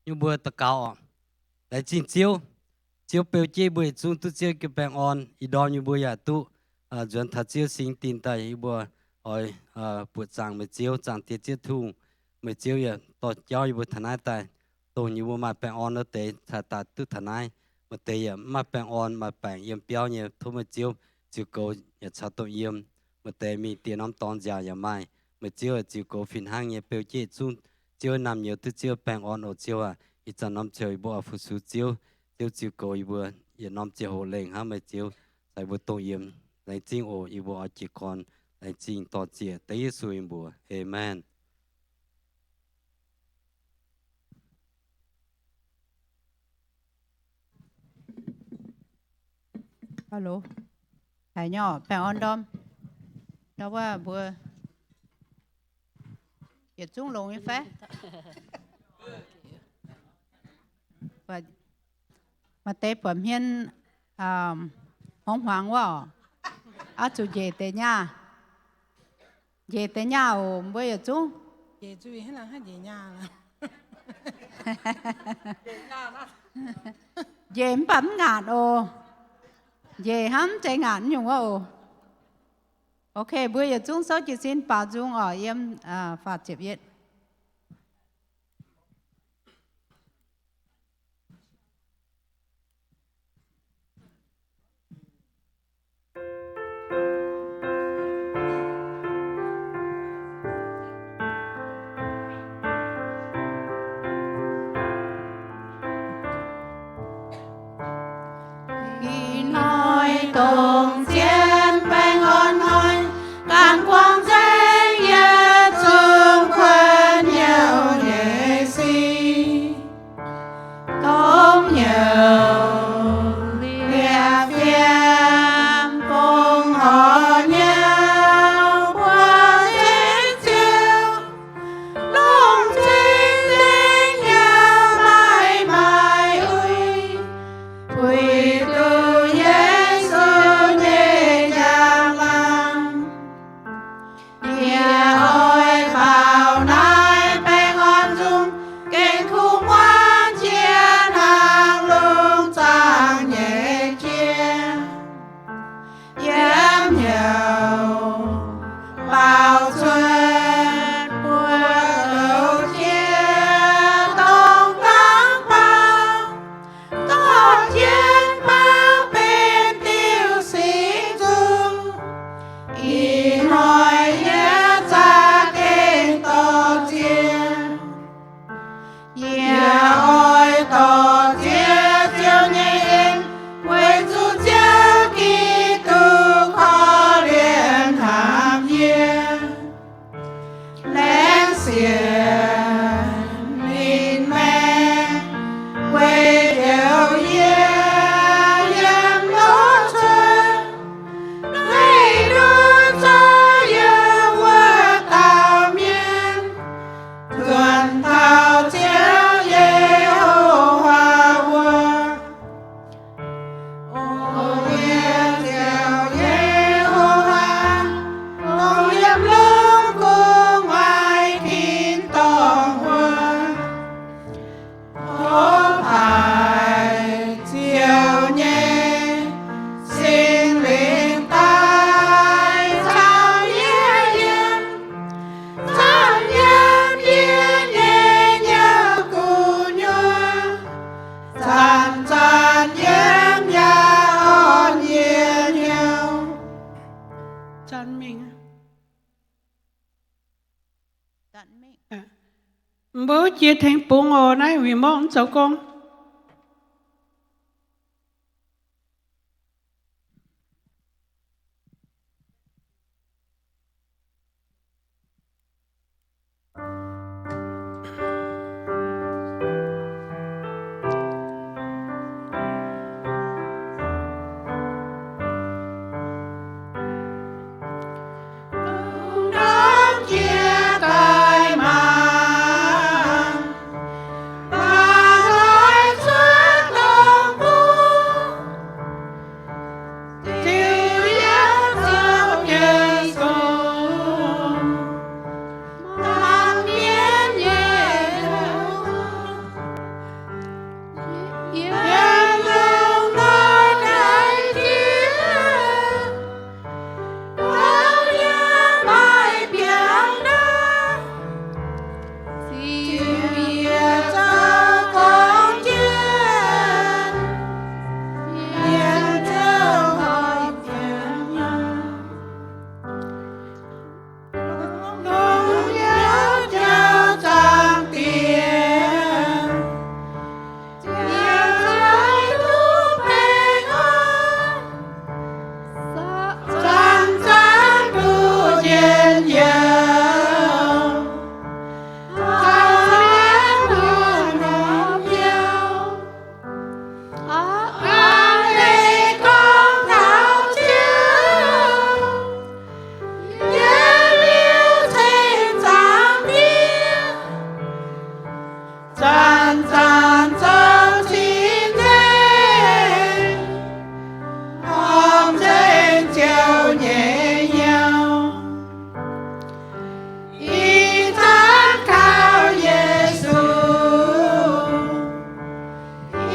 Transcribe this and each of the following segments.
như bữa ta cao lại chín chiếu chiếu bèo chế bữa chúng tu chiếu cái bèn on ý đó như bữa ya tu chuẩn thật chiếu sinh tin tại ý bữa ơi bữa chẳng mới chiếu chẳng tiết chiếu thu mới chiếu ya to giáo như bữa thằng ai tại tôi như bữa mà bèn on nó tế thật ta tu thằng ai mà tế ya mà bèn on mà bèn yếm béo như thôi mới chiếu chiếu cầu ya chào tôi yếm mà tế mi tiền ông tòn già ya mai mà chiếu chiếu cầu phiền hang như bèo chế chúng chiếu nằm nhiều tu chiếu bèn on ở chiếu ít cho năm chơi bộ phụ sự chiếu chiếu coi vừa yên năm chiếu hồ lên ha mấy chiếu tại bộ tổ yếm lại chính ổ y bộ chỉ còn lại chính tọt chia tới suy bùa amen. Alo, thầy nhỏ bèn on đom đóว่าบัวอย่าจุ้งลงยังแฟvà mà tế phẩm hiên hóng hoang quá à chủ về tế nhà ổn bây giờ chú về chú hết là hết về nhà là về bấm ngạt ồ về hắm chạy ngạt nhung ồ ok bây giờ chúng số chỉ xin bảo chúng ở em phạt chụp yết Tổng chiến bèn on hoi càn quang danh ye chung khuân nhiều nghệ sĩ tổng nhiều liệp phiêm cùng họ nhau qua chiến chiều lòng chính linh nhau mãi mãi ơi quỳ tu bố chia thành bốn ngô này vì mong cháu con Hãy Tràn tràn trong chín thế, hôm trên chiều nhẹ nhau. Y thánh cao Giêsu,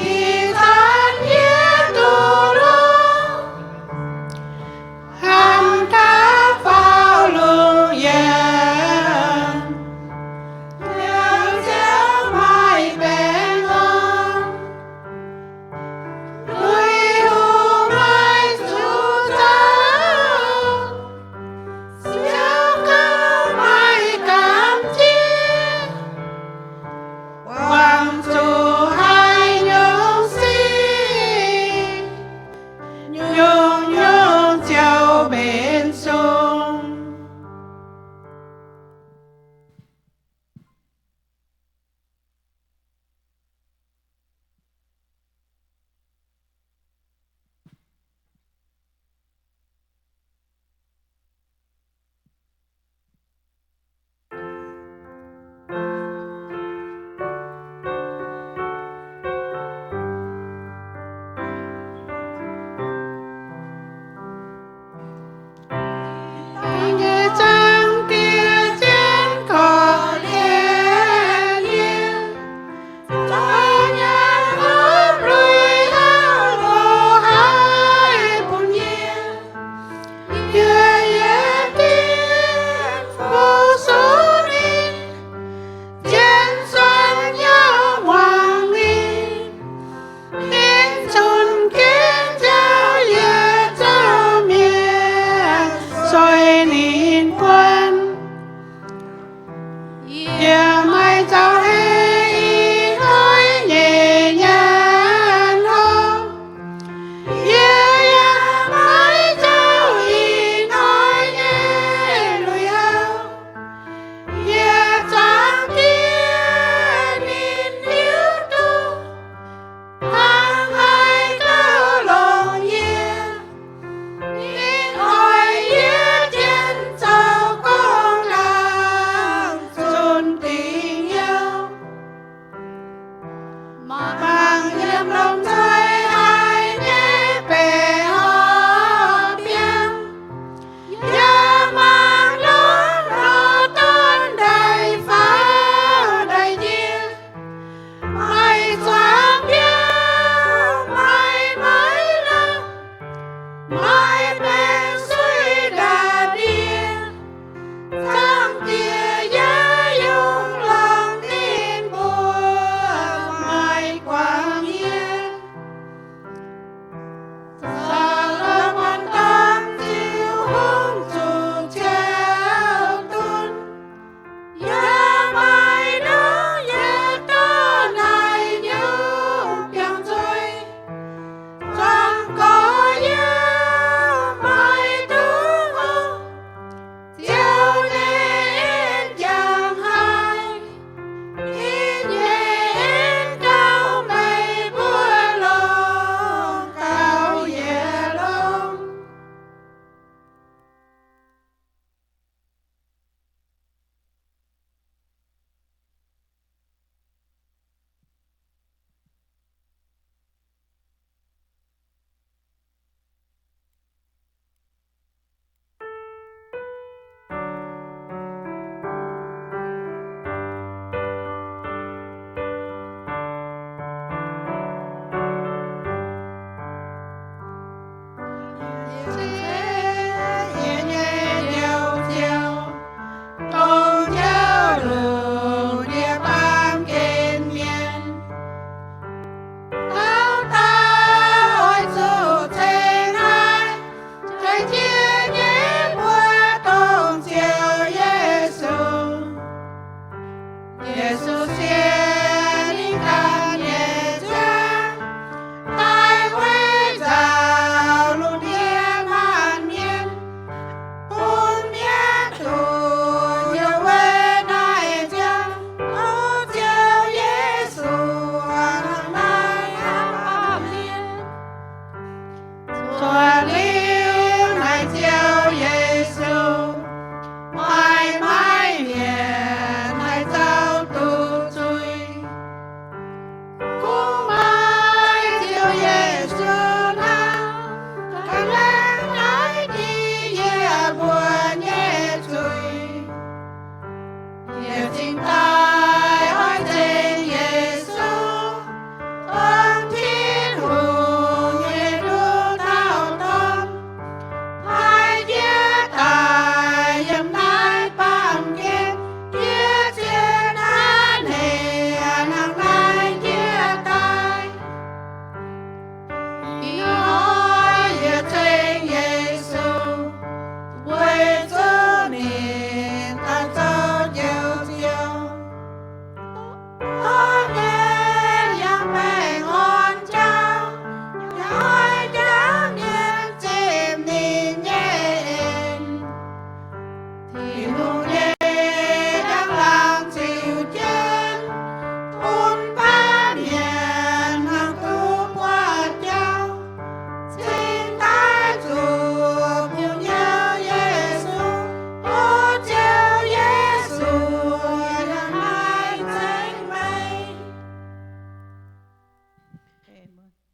y thánh Giêsu luôn, hằng ca vào lưng giang, theo theo mai bên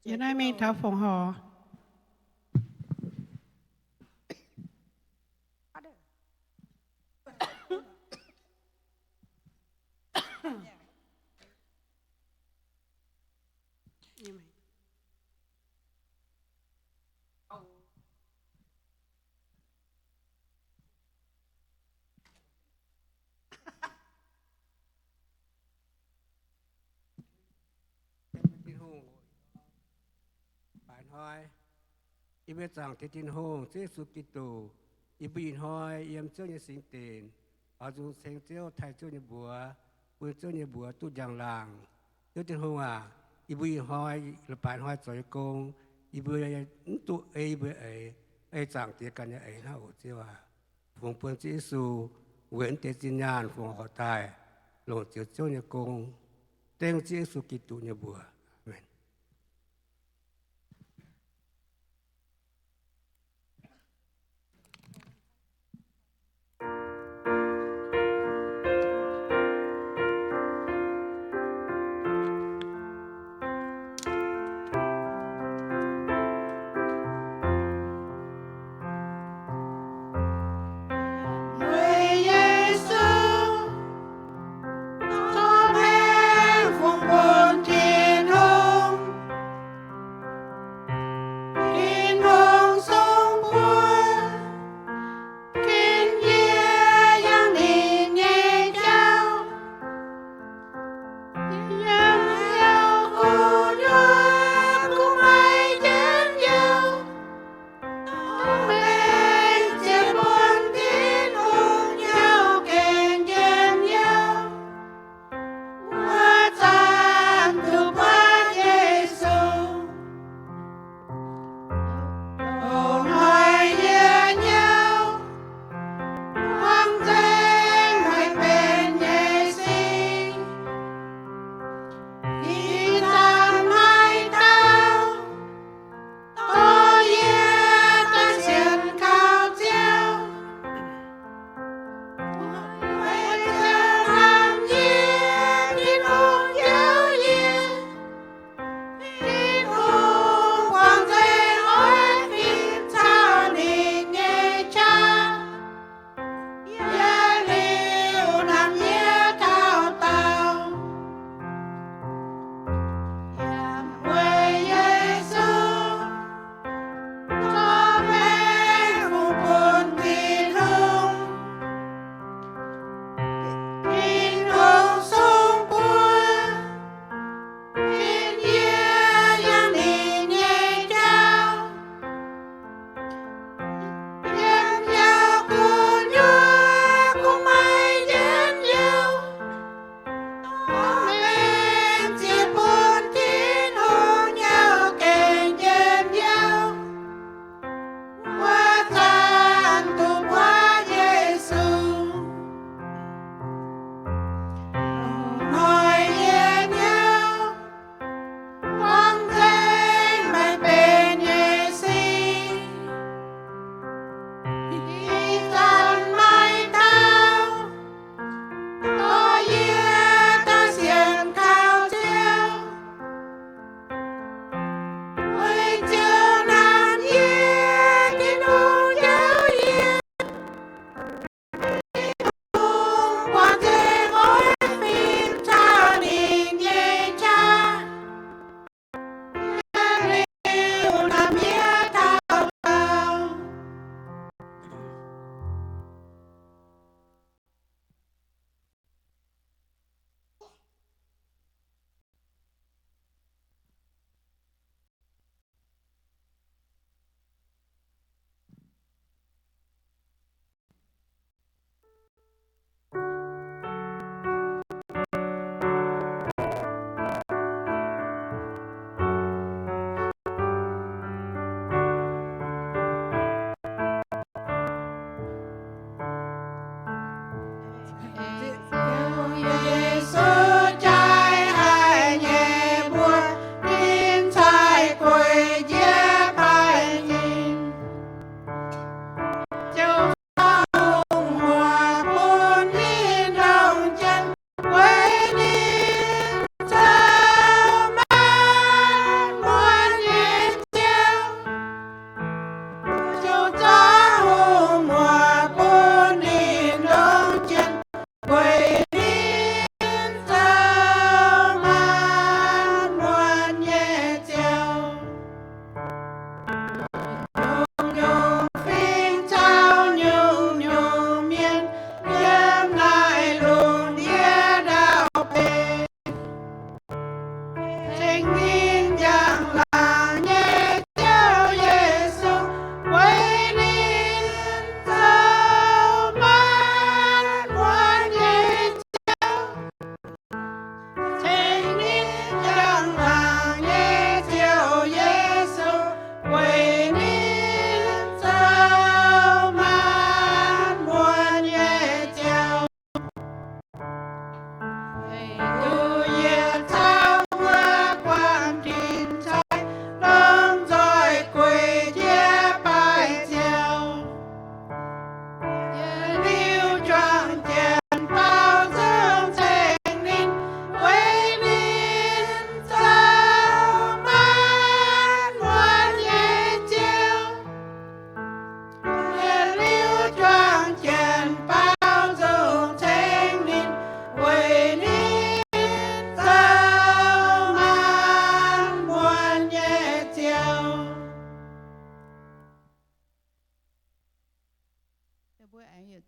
giờ nay mình thảo phồng hò tin hùng bản hoi y biết rằng thế tin hùng sẽ sụp kít tù y bị hoi yếm cho như sinh tiền ở dùng sinh tiêu thay cho như bùa quân cho như bùa tu giang làng cho tin hùng à y bị hoi là bản hoi trời công y bị tu ấy bị ấy rằng thếกันnhư ấy na ổ chiêu à phụng quân chỉ su nguyện thế tin nhàn phụng họ tài lộ chiếu cho như công tên chỉ su kít tù như bùa. Amen. Người Giêsu cho em phụng buồn thiên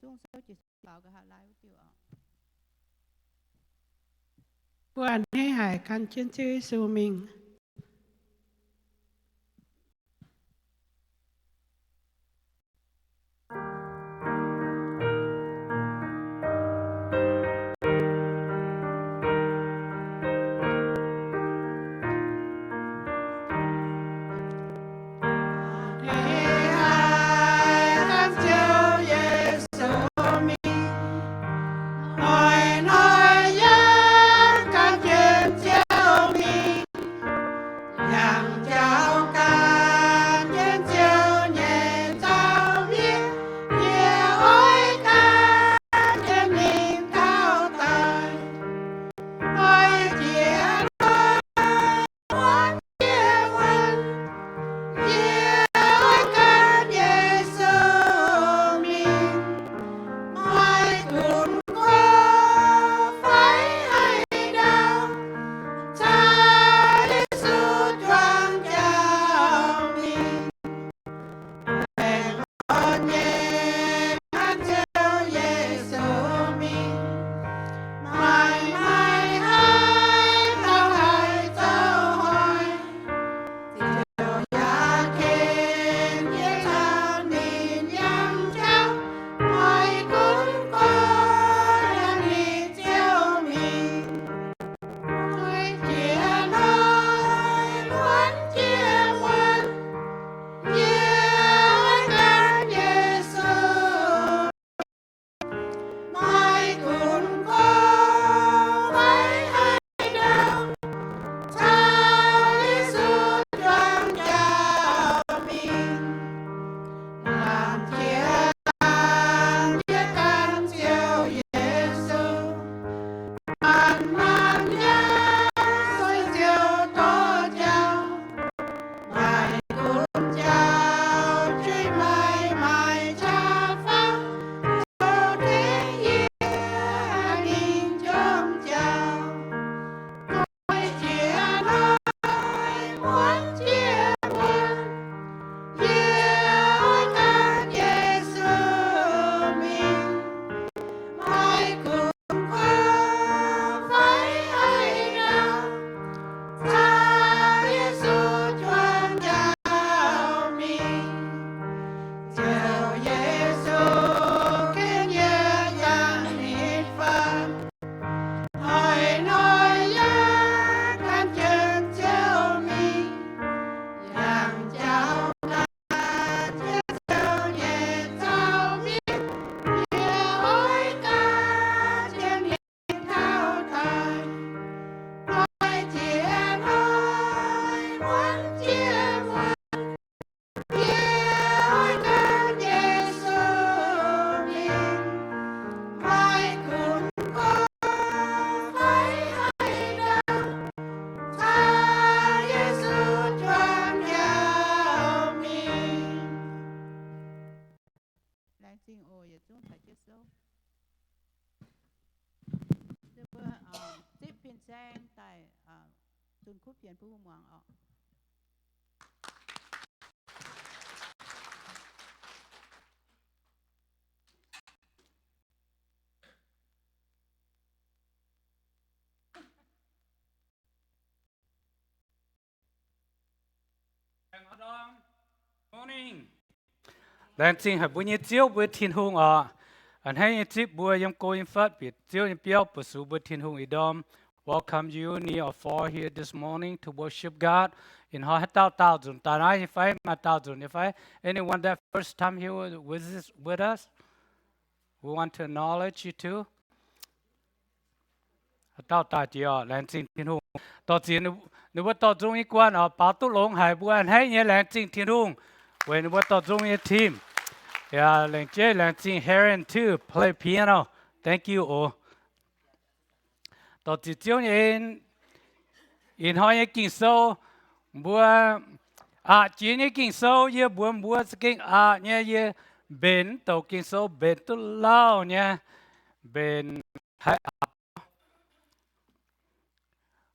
chung số chỉ bảo cái hạ lại tiêu ạ. Bố anh hay hải căn chân chữ Giêsu mình. Morning. Lần sinh hợp bữa chiếu bữa thiên hùng anh hay chip bữa yếm cô yếm phát biệt chiếu yếm biểu bữa số bữa thiên hùng idom. Welcome you near or far here this morning to worship God in our thousand. Tanai if I my thousand. If I anyone that first time here with us, we want to acknowledge you too. Tao ta chỉ lần sinh thiên hùng. Tao chỉ nếu bữa tao trung ý quan bảo tu long hải bữa anh hay nhớ lần sinh thiên hùng. When what the Zoom team, yeah, like Jay, like seeing Heron too play piano. Thank you all. The chiếu in hai kinh sâu bữa chỉ những kinh sâu như bữa kinh như bên tàu kinh sâu bên tu lao nha bên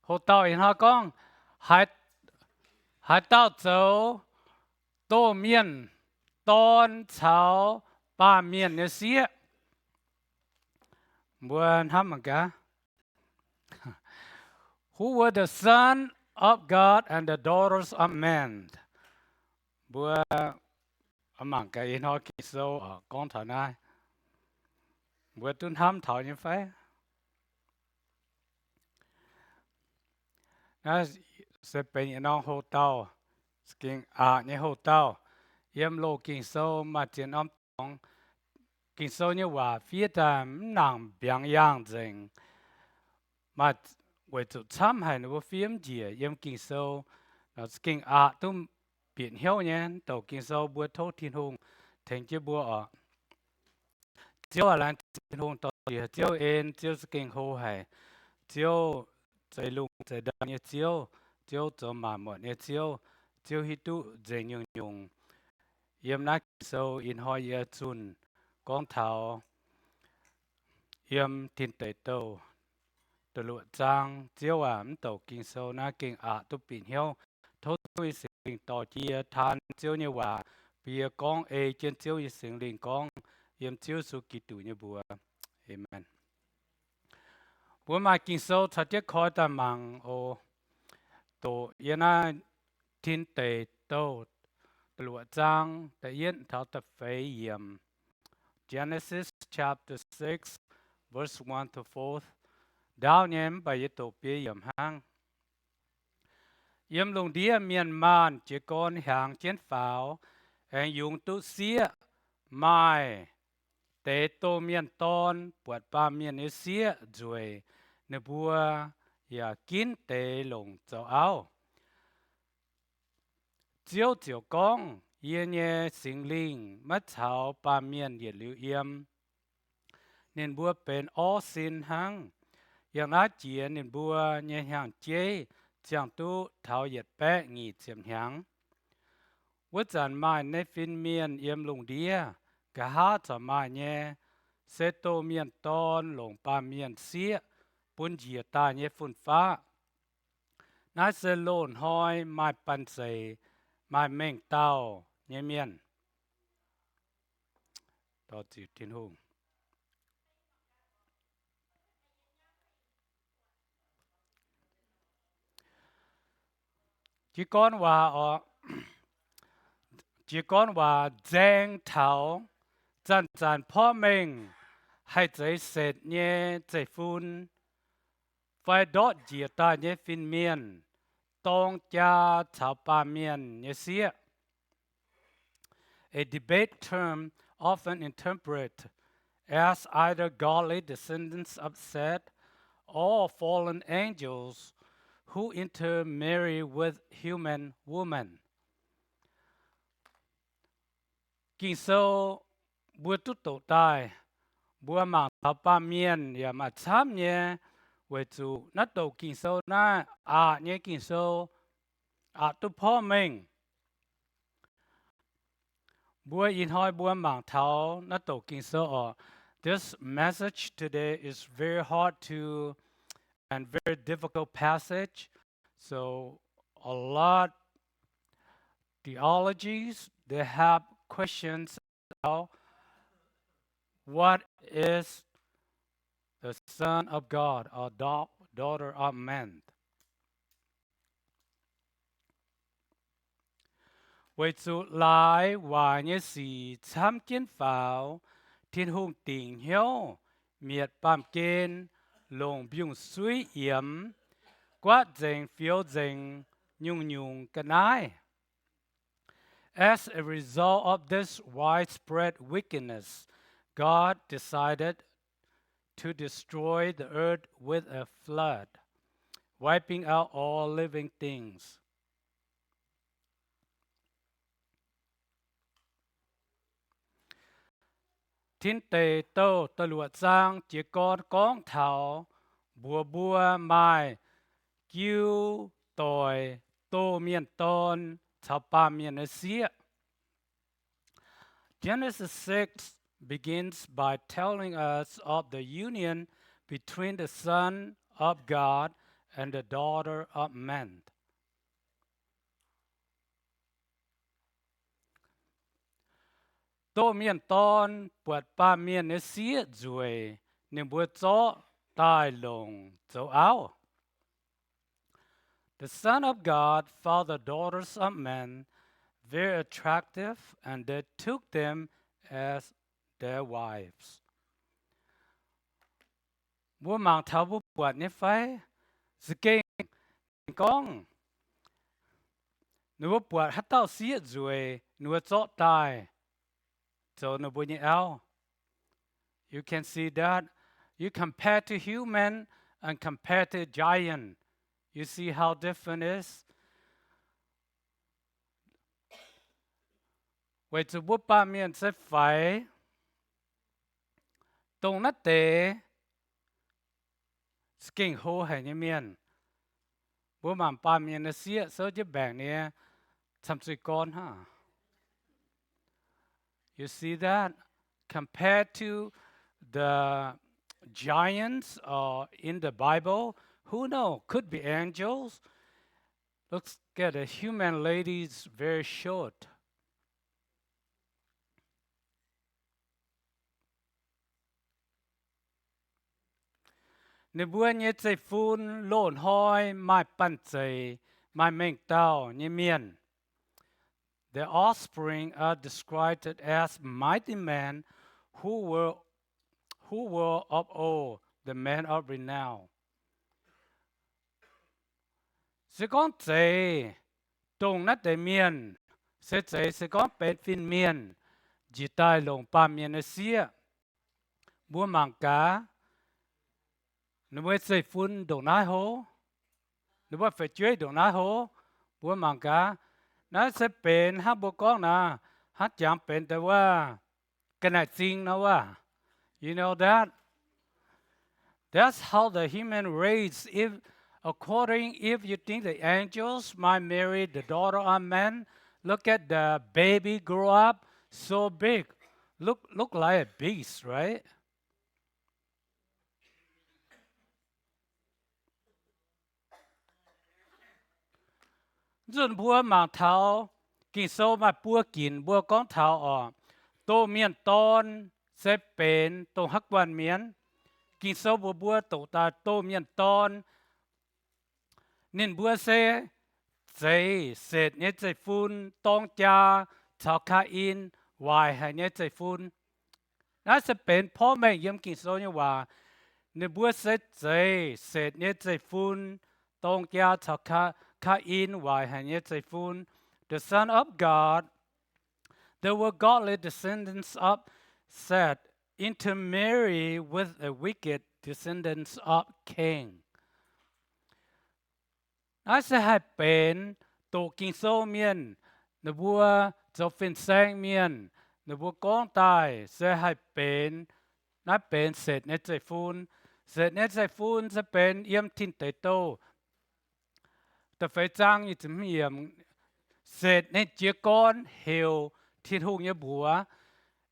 hồ tàu in hai con hai tàu dấu tô miên tôn cháo ba miên như xía Buồn hâm mà cả. Who were the son of God and the daughters of men? Buồn mà cái in họ kinh số ở con thằng này. Buồn tuân hâm thảo như phải. Nó sẽเป็นน้องโฮเต้าสกิงเนี่ยโฮเต้าเยี่ยมโลกิงโซมาเจียนอ้อมตองกิงโซเนี่ยว่าphía tàm nàng biang yang ding mà với chủ chăm hay nó phim gì yếm kinh sâu nó kinh tum biển hiếu nhé tàu kinh sâu bữa thâu thiên hùng thành chiếc bữa ở chiếu ở lan thiên hùng tàu chiếu en chiếu kinh hồ hay chiếu chạy lùng chạy đầm như chiếu chiếu cho mà một như chiếu chiếu hít tu dễ nhung nhung yếm nát sâu in hoi yếm chun con thảo yếm thiên tây tàuตลอดจางเจ้าว่ามันตกกินโซน่าเก่งตุปินเหียวทศวิสิงต่อเจียทานเจ้าเนี่ยว่าเปียกองเอเจนเจ้าสิงลิงกองเยี่ยมเจ้าสุกิตุเนี่ยบัวเอเมนบัวมากินโซชัดเจคอยตามังโอโตยนาทินเตโตตลอดจางแต่เย็นเท่าตะเฟยเยี่ยม Genesis chapter 6 verse 1 to 4 đào nhém bài tổ bia yểm hang yểm lùng đĩa miền man chỉ con hàng chiến pháo anh dùng tu xía mai tế tô miền ton bọt ba miền ấy xía rồi nè bùa ya kín tế lùng châu áo chiếu chiếu con yên nhẹ sinh linh mất chào ba miền nhiệt lưu yểm nên bùaเป็นอ้อสินหังอย่างนั้นเจียนินบัวเนี่ยห่างเจ้จังตู้เท้าเหยียดแปะงีเจียมหางวัดจันมาในฟินเมียนเอี่ยมลงเดียกะหาจะมาเนี่ยเซโตเมียนตอนลงปาเมียนเสียปุ่นเหยียตาเนี่ยฝุ่นฟ้านาเซโลนหอยไม้ปันเสไม้เม่งเต้าเนี่ยเมียนต่อจิตทินหงchỉ conว่าchỉ conว่าแจ้งเท้าจันพ่อเม่งให้ใจเสร็จเนี่ยใจฟุ้นไฟดอดเจียตาเนี่ยฟินเมียนต้องจ้าชาวป่าเมียนเนี่ยเสีย A debate term often interpreted as either godly descendants of Seth or fallen angels who intermarry with human women. Kinh sâu bữa tút tổ tai, bữa mạng thảo ba miên, ya mà chám nhé, với chủ nát đầu kinh sâu na, nhé kinh sâu, tuพ่อmình. Bữa in hoi bữa mạng thảo nát đầu kinh sâu. This message today is very hard to and very difficult passage. So a lot theologies, they have questions about what is the Son of God or daughter of man. Với chủ lại và như sĩ tham kiến pháo, thiên hùng tình hiếu, miệt bàm kên, lồng biung suy yếm, quát dành phiếu dành, nhung nhung cái nai. As a result of this widespread wickedness, God decided to destroy the earth with a flood, wiping out all living things. Thiên tề tâu tơ luộc giang chỉ con thảo, bùa mai, kiêu tỏi, tô miên tôn, thảo ba miên xía. Genesis 6 begins by telling us of the union between the Son of God and the daughter of man. Tô miên tôn, bọt ba miên xía rồi, nhưng bữa gió tai lùng dấu áo. The Son of God found the daughters of men very attractive, and they took them as their wives. Bữa mang thảo bữa bọt như phải, sự kinh con. Nếu bọt hát tao xía rồi, nếu gió tai, so nếu bữa như áo. You can see that. You compare to human and compare to giant. You see how different it is? Vậy thì bố ba miền sẽ phải tông nát tế skin hô hay như miền. Bố mà ba miền nó xía sơ chứ bảng này chăm suy con ha. You see that? Compared to the giants in the Bible, who knows? Could be angels. Let's get a human lady's very short. Nếu bữa nhé chạy phun lộn hoi mai pan chạy mai meng tao như miền. Their offspring are described as mighty men who were of old, the men of renown. Sẽ con chạy tông nát đại miền, sẽ chạy sẽ con bệt phim miền, chỉ tai lồng ba miền ở xía. Bữa mang cá, nếu mới chạy phun đồ nái hố, nếu mới phải chơi đồ nái hố, bữa mang cá, nó sẽเป็นhát bữa con nè, hát chẳngเป็นแต่ว่าcái nàyจริงนะว่า you know that? That's how the human race, if you think the angels might marry the daughter of man, look at the baby grow up so big, look like a beast, right? Dùn bùa màng thảo, kinh sâu mà bùa kín bùa con thảo tô miên tôn sẽเป็นtô hắc quan miên, kinh sâu bùa tổ ta tô miên tôn, nên bùa sẽ dây sệt nhé dây phun tông cha thảo Cain vài hay nhé dây phun, nó sẽเป็นพ่อแม่ยิ่งkinh sâu nhưว่าnên bùa sẽ dây sệt nhé dây phun tông cha thảo Cain vài hay nhé dây phun. The Son of God, there were godly descendants of Seth intermarry with the wicked descendants of Cain. Nó sẽ hayเป็นtổ kinh sâu miền, nếu vua cho phiên sang miền, nếu vua con tài sẽ hayเป็นnóเป็นเศษเนตใจฟูนเศษเนตใจฟูนจะเป็นเยี่ยมทินเตโตแต่ไฟจ้างยี่จะมีเยี่ยมเศษเนตเจียก้อนเฮลทินหุงยบัว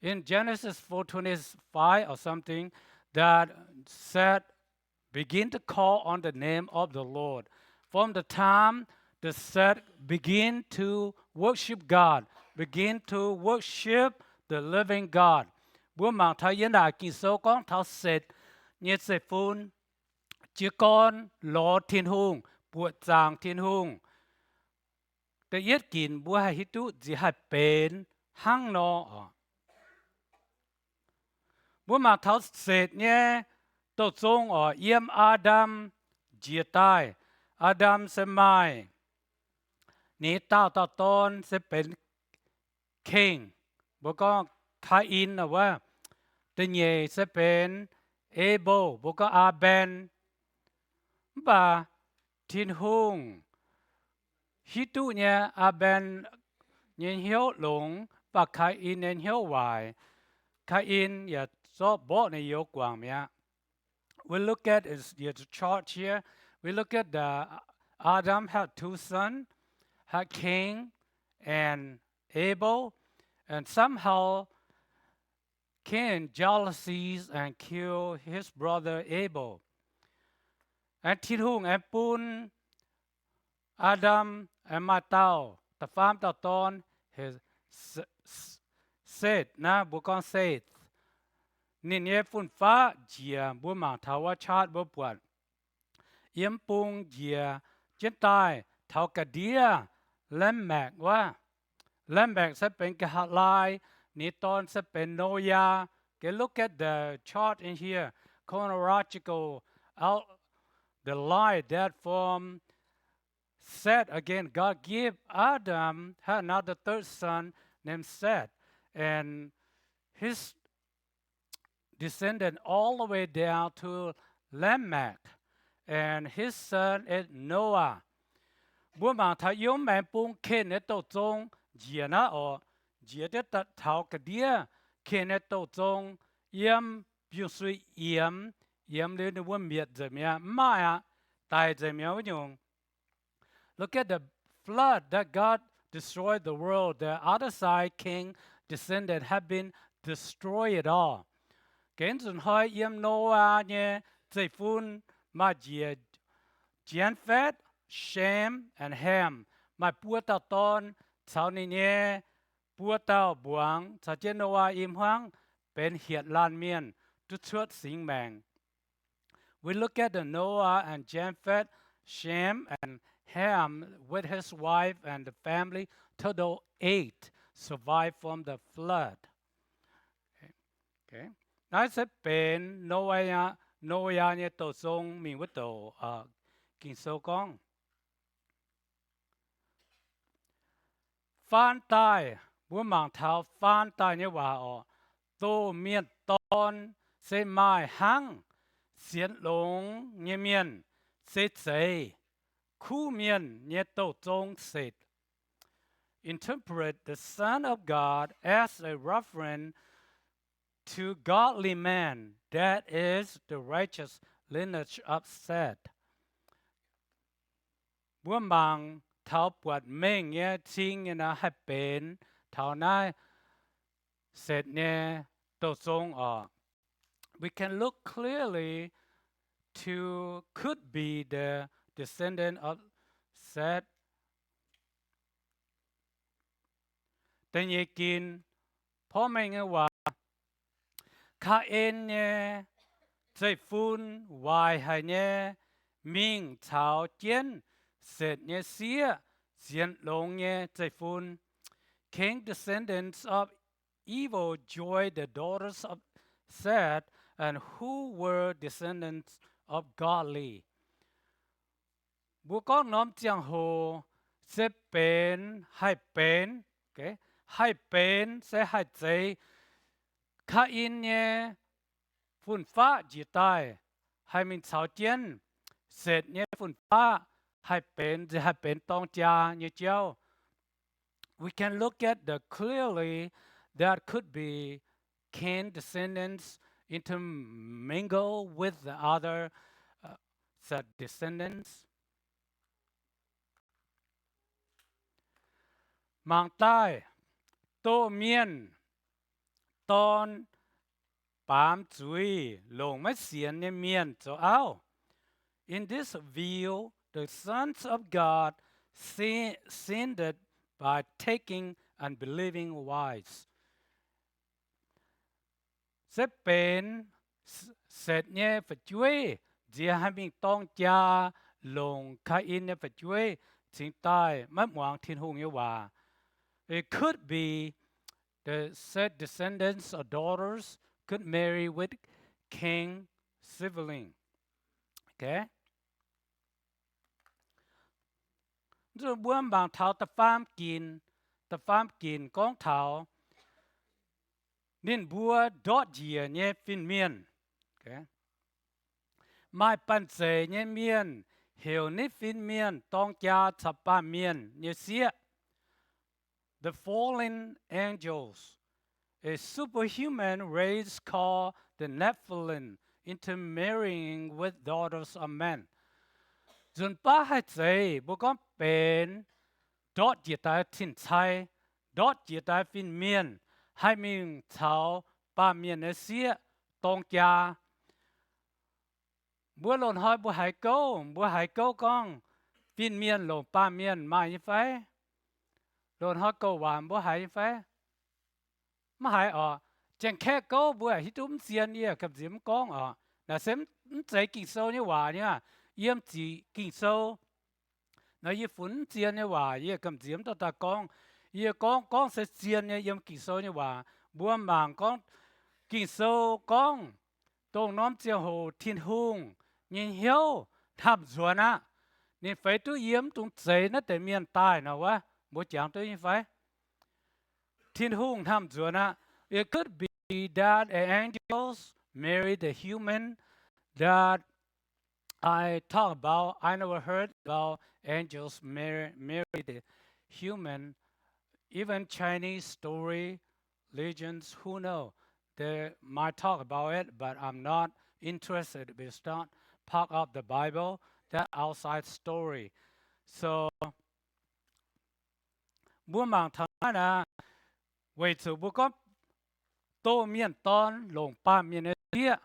in Genesis 4:25 or something that said begin to call on the name of the Lord. From the time the set begin to worship God, begin to worship the living God. Bữa mang thái yên đại kỳ số con thảo sệt nhiệt sệt phun chia con lò thiên hùng buộc giang thiên hùng. Để yết kín bữa hay hít tu chỉ hay bền hăng nọ. Bữa mang thảo sệt nhé tổ chung ở yếm Adam chia tai Adam sẽ mai ní tao tôn sẽเป็นCain bữa con Cain làว่าแต่เนี่ยจะเป็นเอโบบุกอาเบนบ่าทินหงฮิตุเนี่ยอาเบนเนี่ยเหี่ยวหลงบ่าคาอินเนี่ยเหี่ยววายคาอินอย่าชอบบอกในโยกว่างเนี่ย we look at is the chart here we look at the Adam had two sons had Cain and Abel and somehow Cain jealousies and killed his brother Abel. And thiên hùng em pun Adam and my tao the farm tao ton his said na bu con said nên nhé phun phá dìa bùa mảng thảo wa chát bùa buồn yếm bung dìa trên tai thảo cả đĩa lem mẹc wa lem mẹc sẽเป็นกะหัดลายนี่ตอนsẽเป็นโนยา Okay, look at the chart in here chronological out the line that from Seth again God gave Adam had another third son named Seth and his descendant all the way down to Lamech and his son is Noah. Bố mà thà yếu mẹ bung khen ở tổ trong dìa na ở dìa để tật thảo cái đĩa khen ở tổ trong yếm biểu suy yếm lên nó vẫn miệt rồi mẹ mà tại rồi mẹ với nhung. Look at the flood that God destroyed the world. The other side king descendant have been destroyed all. Kiến dùn hỏi yếm Noah nhé dây phun mà dìa Japheth, Shem and Ham มาปัวตาตอนชาวนี้เนี่ยปัวตาบวงชาวเจนวาอิมฮังเป็นเหียดลานเมียนทุกชดสิงแมง We look at the Noah and Japheth, Shem and Ham with his wife and the family. Total 8 survived from the flood. Okay. นั่นจะเป็นโนวาเนี่ยตัวทรงมีวัตถุกินโซกองฟันตายบัวหมางเท้าฟันตายเนี่ยว่าอ๋อโตเมียนตอนเสไม้หังเสียนหลงเนี่ยเมียนเสเจคู่เมียนเนี่ยโตจงเสร็จ Interpret the Son of God as a reference to godly man that is the righteous lineage of Seth บัวหมางเท้าปวดเม่งเนี่ยทิ้งเนี่ยนะให้เป็นเท้าหน้าเสร็จเนี่ยตัวทรงออก We can look clearly to could be the descendant of Seth แต่ยังกินเพราะไม่งั้นว่าคาเอ็นเนี่ยใจฟุ้นวายให้เนี่ยมิ่งเท้าเจียนเสร็จเนี่ยเสียเสียนลงเนี่ยใจฟุ้น King descendants of evil joined the daughters of Seth and who were descendants of godly บุกน้อมเจียงโฮเสเป็นให้เป็นให้เป็นเสให้ใจข้าอินเนี่ยฝุ่นฟ้าจีตายให้มินสาวเจียนเสร็จเนี่ยฝุ่นฟ้าให้เป็นจะให้เป็นตองจาเนี่ยเจ้า We can look at the clearly that could be Cain descendants intermingle with the other Seth descendants มางใต้โตเมียนตอนปามจุยลงไม่เสียนเนี่ยเมียนจะเอา In this view the sons of God sinned by taking unbelieving wives จะเป็นเสร็จเนี่ยฝัดช่วยจะให้มีต้องจาลงคาอินเนี่ยฝัดช่วยสิ่งใต้ไม่หวังทิ้งหงเนี่ยว่า It could be the Seth descendants or daughters could marry with king sibling. Okay? จะบ้วนบางเท้าตะฟ้ามกินก้องเท้านินบัวดอดเจียเนี่ยฟินเมียน Okay? ไม่ปันเสเนี่ยเมียนเหี่ยวนี่ฟินเมียนต้องจาสับปะเมียนเนี่ยเสียThe fallen angels, a superhuman race called the Nephilim, intermarrying with daughters of men. จนป้าให้ใจบุก็เป็นดอดจีตายทิ้นชัยดอดจีตายฟินเมียนให้มีชาวป้าเมียนเสียตองจาบัวหล่นหอยบัวหายเก้ากองฟินเมียนหลงป้าเมียนมาอีไฟโดนฮอกก็หวานบ่หายไฟไม่หายอ๋อ chẳng khe câu bữa hít xiên nhé cầm diễm con là xem chạy kinh sâu như hòa nhá yếm chỉ kinh sâu nó y phun xiên như hòa y cầm diễm ta con y con sẽ xiên như yếm kinh sâu như hòa bữa màng con kinh sâu con tông nóm chiều hồ thiên hùng nhìn hiếu tham ruột nên phải tu yếm tung chạy nó để miền tai nào wá bữa chẳng tu như phải thiên hùng tham ruột it could be that angels marry the human that I talk about. I never heard about angels marry the human. Even Chinese story, legends, who know? They might talk about it, but I'm not interested. It's not part of the Bible. That outside story. So, bữa mang thằng na, vậy thì bữa có tô miên ton lồng pa miên địa.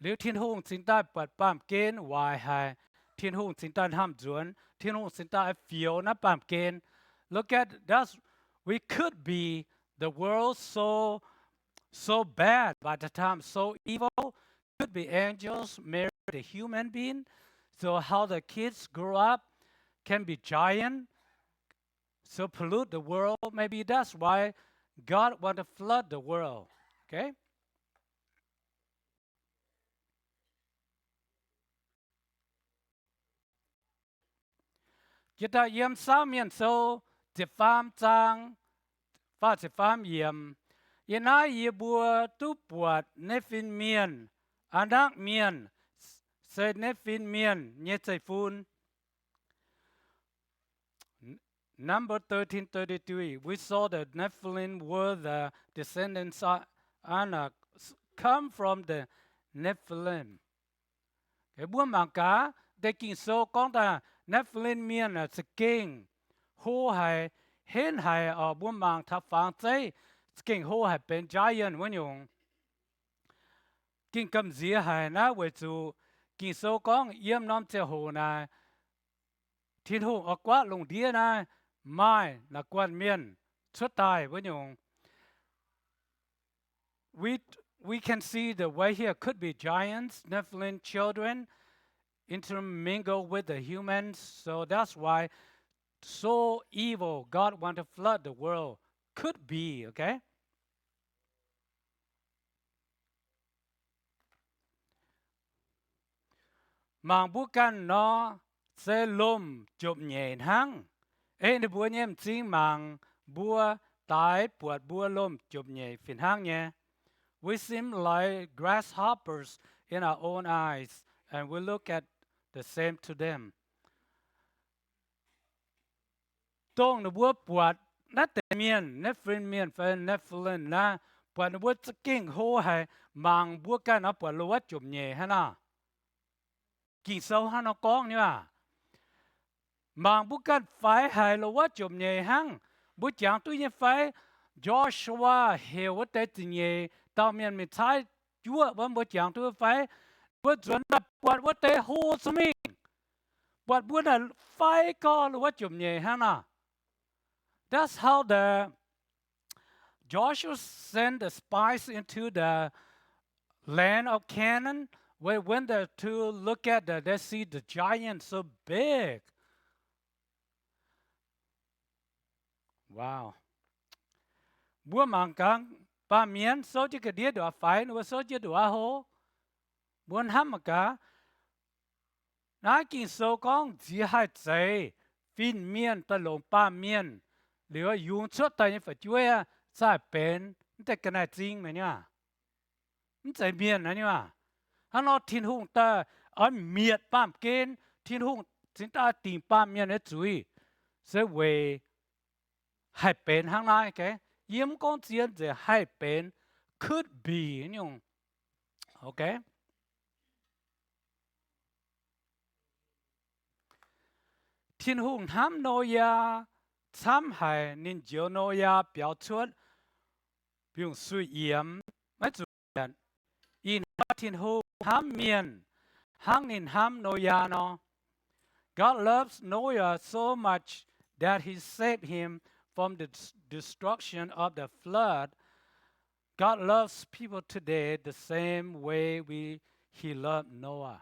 Nếu thiên hùng sinh ta bật bám kên hoài hài, thiên hùng sinh ta ham chuẩn, thiên hùng sinh ta phiêu na bám kên. Look at that's we could be the world so bad by the time so evil. Could be angels marry the human being. So how the kids grow up can be giant. So pollute the world. Maybe that's why God want to flood the world. Okay? Chúng ta yếm sao miền sâu, chỉ phàm trang, và chỉ phàm yếm. Yên ai yê bùa tu buat Nephilim mienh, anak mienh, se Nephilim mienh, nhé chạy phun. Number 1333, we saw that Nephilim were the descendants Anak come from the Nephilim. Cái bữa mạng cá, để kinh số con ta Nephilim miền là sự kinh, hô hài, hên hài ở bữa mạng thập phán trái, kinh hô hài bên giant vẫn dùng. Kinh cầm dĩa hài na với chủ, kinh số con yếm nom chế hồ na, thiên hồ ở quá lùng đĩa na, mai là quan miền, xuất tài vẫn dùng. We can see the way here could be giants, Nephilim children, intermingle with the humans. So that's why so evil. God want to flood the world. Could be, okay? Mang bố can nó sẽ lùm chụp nhện hăng. Ê nè bố nhém chính mang bố tái buat bố lùm chụp nhện phiền hăng nhé. We seem like grasshoppers in our own eyes, and we look at the same to them. Tông nó búa buat nát tệ miền, Nephilim phải Nephilim na, buat nó búa kinh hô hay mang búa cái nó buat lúa chụp nhẹ ha na. Kinh sâu ha nó con nhá. Mang búa cái phải hay lúa chụp nhẹ hăng, búa chẳng tuy nhiên phải Joshua hiểu what that nhẹ, tao miền mình sai chúa vẫn búa chẳng tuy phải búa chuẩn đập buat what that hô số mình. Buat búa là phải có lúa chụp nhẹ ha na. That's how Joshua sent the spies into the land of Canaan. Where when they're to look at they see the giant so big. Wow. Bữa mang căng ba miếng số chứ cái đĩa đũa phải nó số chứ đũa hố. Buồn hăm mà cả. Nãy kinh số con chỉ hai chạy phim miên ta lồng ba miên. Nếu dùng suốt tay phải chui sai bên,แต่cái này chính mà nhá,มันใจเมียนนะเนี่ยฮันเราทิ้งหุ่งตาอันเมียดปั้มเกณฑ์ทิ้งหุ่งสิงตาตีปั้มเมียนเนี่ยจุยเสวยให้เป็นข้างในแกยิ้มก้อนเจียนจะให้เป็น could be นี่งโอเคทิ้งหุ่งทำโนยา参海您就诺亚表出，不用随意没主人，因天后ham面，ham您ham Noah no. God loves Noah so much that He saved him from the destruction of the flood. God loves people today the same way He loved Noah.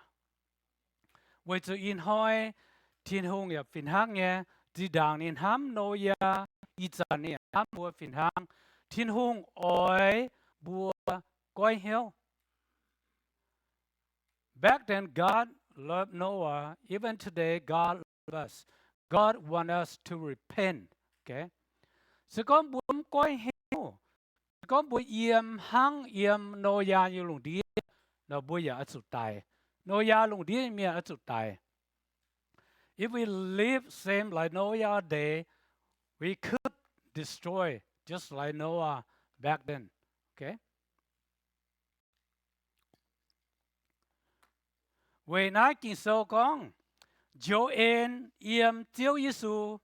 Với sự in hoi thiên hùng ya phiền hang nghe chỉ đàng nên ham Noah ít ra nên ham bùa phiền hang thiên hùng oi bùa coi hiếu. Back then, God loved Noah. Even today, God loves us. God wants us to repent. Okay? Sự con buông coi hiếu, sự con buông yếm hang yếm Noah như lùng đi, nó buông ya ắt tài. Noah lùng đi mi ắt tài. If we live same like Noah day, we could destroy just like Noah back then. Okay? Về nãy kinh sâu con, Joel yếm Chúa Giêsu,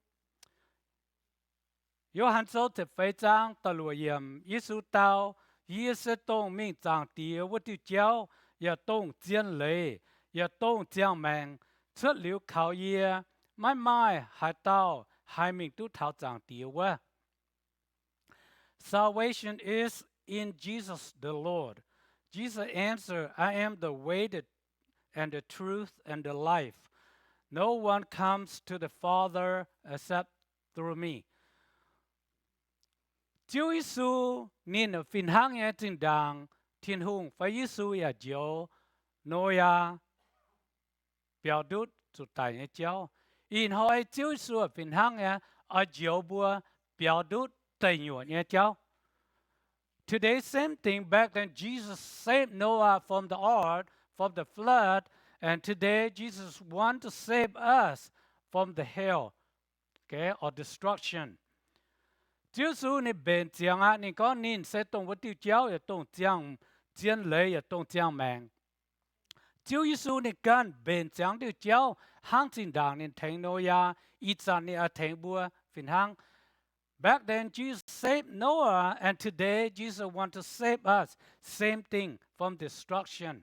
Gioan số thứ 5 章 ta lùa yếm Giêsu tao, Giêsu tông minh giảng điều vô tiêu giáo, ya tông chiến lệ, ya tông giang mènh, xuất liu khảo yê, mai mai hai tao, hai mình tu thảo giảng điều wa. Salvation is in Jesus the Lord. Jesus answered, I am the way, and the truth, and the life. No one comes to the Father except through me. Chúa Giêsu nên ở phiền hang nghe trên đàng thiên hùng phải Giêsu ya chiếu Noah biểu đút chủ tài nghe chiếu. In hỏi Chúa Giêsu ở phiền hang nghe ở chiếu bùa biểu đút tài nhuận nghe chiếu. Today same thing. Back then Jesus saved Noah from the ark, from the flood. And today, Jesus wants to save us from the hell, okay, or destruction. Chúa Giêsu này bền chiang á, này có nín sẽ tông với tiêu giáo, ya tông chiang chiến lệ, ya tông chiang mèng. Chúa Giêsu này cần bền chiang tiêu giáo, hang chính đàng nên thành Noah, ít ra này ở thành bùa phiền hang. Back then, Jesus saved Noah, and today Jesus wants to save us. Same thing, from destruction.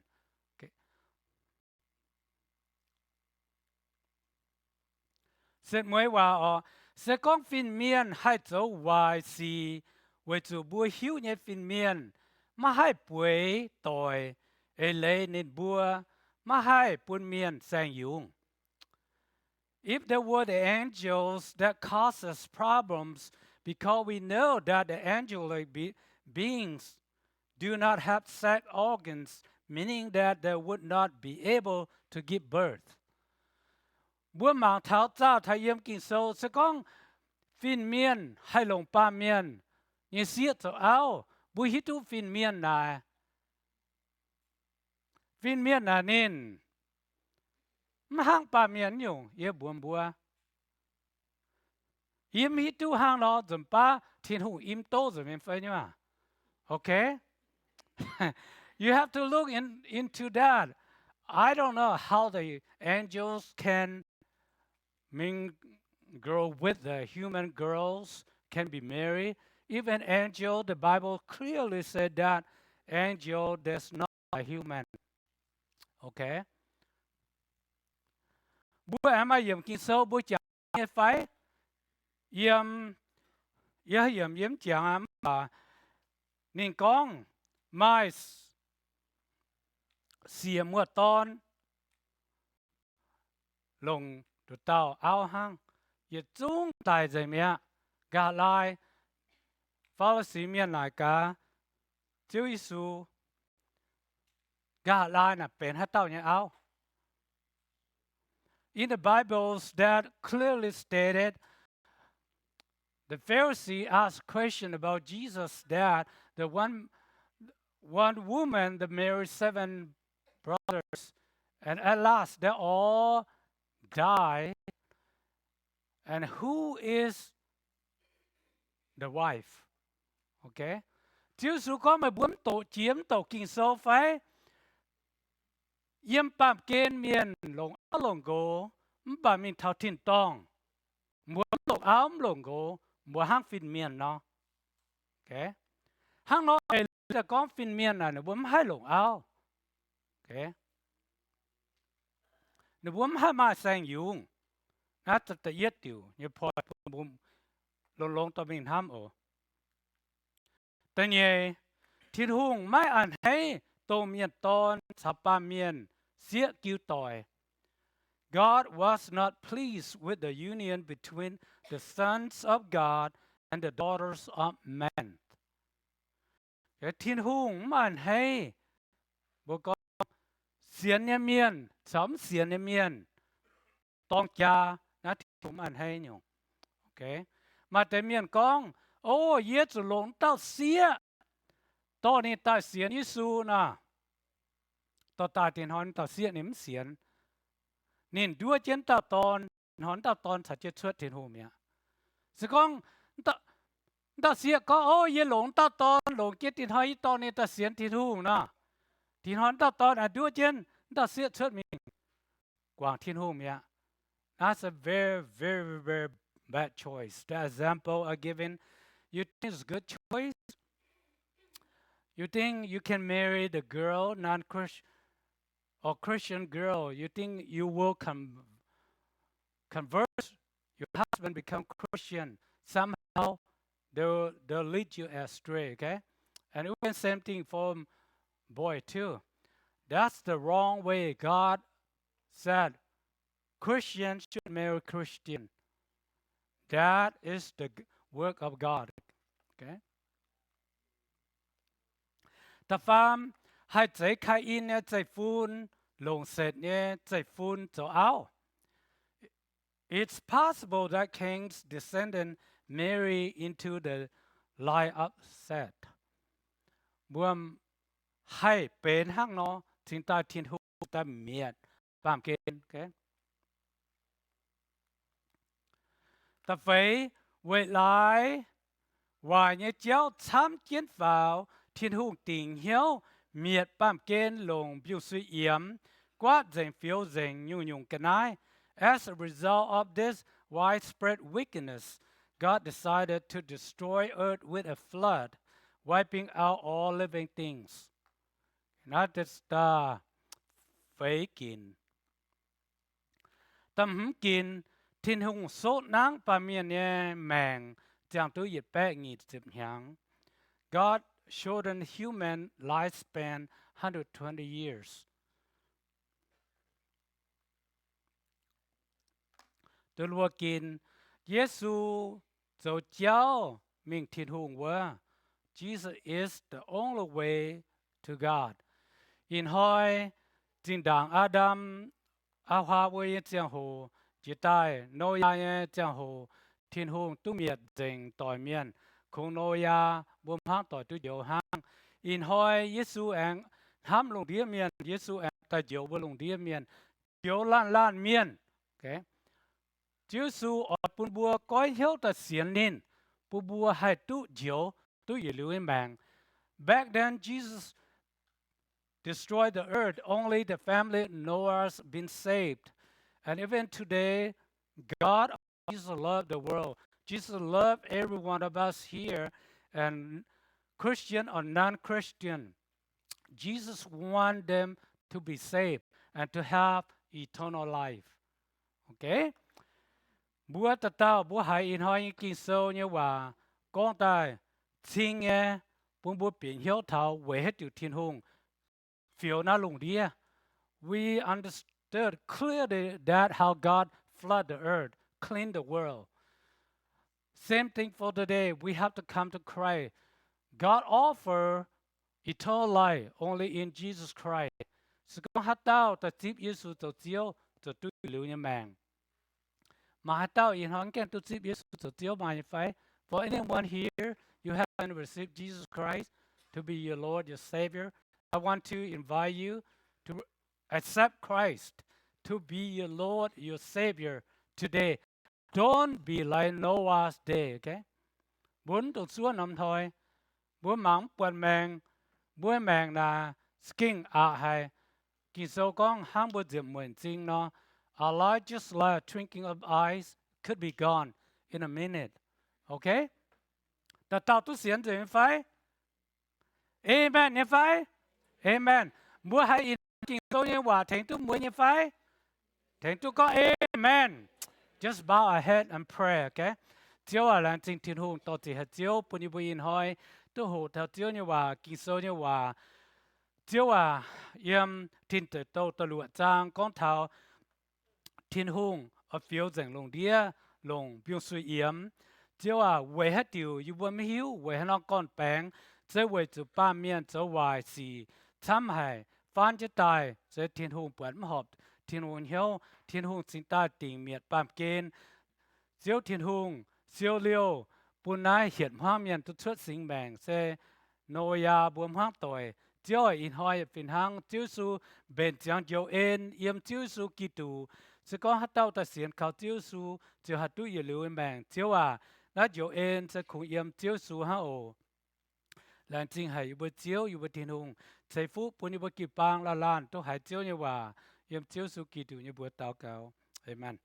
Sẽ mới vào sẽ con phiền miên hai chỗ vài gì với chủ bùa hiếu nhé phiền miên mà hai buổi tội lấy nên bùa mà hai buồn miên sang dùng. If there were the angels that cause us problems, because we know that the angelic beings do not have sex organs, meaning that they would not be able to give birth. Bữa mạng tháo ra thay yếm kinh sâu sẽ con phiền miên hay lồng ba miên như xiết cho áo bữa hít tu phiền miên là nên mà hang ba miên nhung yếm buồn bùa yếm hít tu hang nó dùm ba thiên hùng yếm tô dùm yếm phơi nhá. Okay. You have to look into that. I don't know how the angels can grow with the human girls, can be married. Even angel, the Bible clearly said that angel does not a human. Okay. Bữa em ai yếm kinh sâu bữa chẳng nghe phải yếm chẳng em mà nên con mai xìa mưa ton lồng tụi tao áo hang giờ chúng tài gì mẹ gà lai phao xì miên lại cả Chúa Giêsu gà lai là bền hết tao nhé áo. In the Bibles that clearly stated, the Pharisee asked a question about Jesus that the one woman that married 7 brothers, and at last they all die. And who is the wife? Okay. Chúa Giêsu có mà bốn tổ chiếm tổ kinh số phải yếm bám kên miền lồng áo lồng gỗ bám miền thảo thiên tông muốn lồng áo lồng gỗ muốn hang phìn miền nó. Okay. Hang nó là con phìn miền này nó muốn hai lồng áo. Okay. Nó muốn hai mà sang dùng. Nó tự yết điều như phò bùm lồng tao mình ham ở. Tất nhiên thiên hùng mai an hay tô miên ton sapa miên xía cứu tỏi. God was not pleased with the union between the sons of God and the daughters of man. Cái thiên hùng mai an hay bố có xiên nhà miên sắm xiên nhà miên tông cha nó thiên hùng an hay nhung. Okay. Mà tại miền con, ô yết rồi lộn tao xía, tao này tao xiên Giêsu na, tao ta tiền hòn tao xía niệm xiên, nên đua chân tao tòn, hòn tao tòn sẽ chết suốt tiền hồ mía. Sự con, tao xía có ô yết lộn tao tòn, lộn chết tiền hòn tao này tao xiên tiền hồ na, tiền hòn tao tòn à đua chân tao xía suốt mình, quảng tiền hồ mía. That's a very, very, very bad choice. The example I given, you think it's a good choice? You think you can marry the girl, non-Christian or Christian girl? You think you will convert your husband become Christian? Somehow they'll lead you astray, okay? And even same thing for boy too. That's the wrong way. God said Christians should marry Christian. That is the work of God. Okay? Ta phàm hai trái Cain nhé trái phun lồng sệt nhé trái phun cho áo. It's possible that Cain's descendant marry into the line of Seth. Buông hai bên hang nó chính ta thiên hữu ta miệt phàm Cain. Okay? Ta phải về lại và nhớ cháu tham chiến vào thiên hùng tình hiếu miệt bám kên lồng biểu suy yếm quát dành phiếu dành nhu nhung cái này. As a result of this widespread wickedness, God decided to destroy earth with a flood, wiping out all living things. Not just ta phải kín. Tâm hứng kín thiên hùng sốt nắng ba miền nhé màng chẳng tôi dịch bé nghỉ dịp nhang. God shortened human lifespan 120 years. Tôi lùa kín Giêsu dấu cháu mình thiên hùng wa. Jesus is the only way to God. In hỏi chính đảng Adam Hoa với chẳng hồ chỉ tai nô ya chẳng hồ thiên hùng tu miệt dình tỏi miền không nô ya buông hang tỏi tu dầu hang in hỏi Giêsu anh ham lùng địa miền Giêsu anh ta dầu với lùng địa miền dầu lan miền. Okay. Giêsu ở bún bùa coi hiếu ta xiên lên bún bùa hai tu dầu tu yêu lưu mạng. Back then Jesus destroyed the earth. Only the family Noah's been saved. And even today, God, Jesus loved the world. Jesus loved every one of us here, and Christian or non-Christian. Jesus wants them to be saved and to have eternal life. Okay? Bữa ta tao bữa hai in hai kinh sâu nhưว่าcon tai xin nghe bữa biển hiếu thảo về hết từ thiên hùng phiếu na lùng địa. We understood clearly that how God flooded the earth, cleaned the world. Same thing for today. We have to come to Christ. God offer eternal life only in Jesus Christ. So con hát tao ta tiếp Giêsu tổ chiếu tổ tu lưu nhà mạng. Mà hát tao in hong ken tu tiếp Giêsu tổ chiếu mà phải. For anyone here, you haven't received Jesus Christ to be your Lord, your Savior. I want to invite you to accept Christ to be your Lord, your Savior today. Don't be like Noah's day, okay? Bốn tụt xuống nằm thôi. Bữa mỏng quần mèng, bữa mèng là skin hay. Kỳ sâu con hang bữa dìm mình chính nó. Our life just like a twinkling of eyes could be gone in a minute, okay? Ta tao tu xiên gì phải? Amen, như phải? Amen. Bữa hay in kinh sâu như hòa thành tu mới như phải? Thành tu có amen. Just bow our head and pray, okay? Chiếu à lan chính thiên hùng tổ chỉ hạt chiếu bùn bùn in hỏi tôi hồ theo chiếu như hòa kinh sâu như hòa chiếu hòa yếm thiên tử tâu tờ lụa trang con thảo thiên hùng ở phiếu dành lồng đĩa lồng biêu suy yếm chiếu hòa về hết điều yêu bùa mi hiếu về hết nó con bèn sẽ về từ ba miền trở hoài xì tham hải phan chế tài sẽ thiên hùng bẩn họp thiên hùng hiếu thiên hùng sinh ta tình miệt bàm kên chiếu thiên hùng siêu liêu bùn nai hiện hoa miền tu xuất sinh bèn sẽ nô ya buồm hoang tội chiếu in hoi phiền hang chiếu su bền chẳng chiếu en yếm chiếu su kỳ tù sẽ có hát tao ta xiên khảo chiếu su chiếu hạt tu yêu lưu bèn chiếu nát chiếu en sẽ khung yếm chiếu su ha ổ lần chính hay yêu chiếu yêu thiên hùngใส่ฟูปุ่นอยู่บกี่ปางละลานต้องหายเจียวเนี่ยว่าเยี่ยมเจียวสุกีดูเนี่ยบัวเตาเก่าเอเมน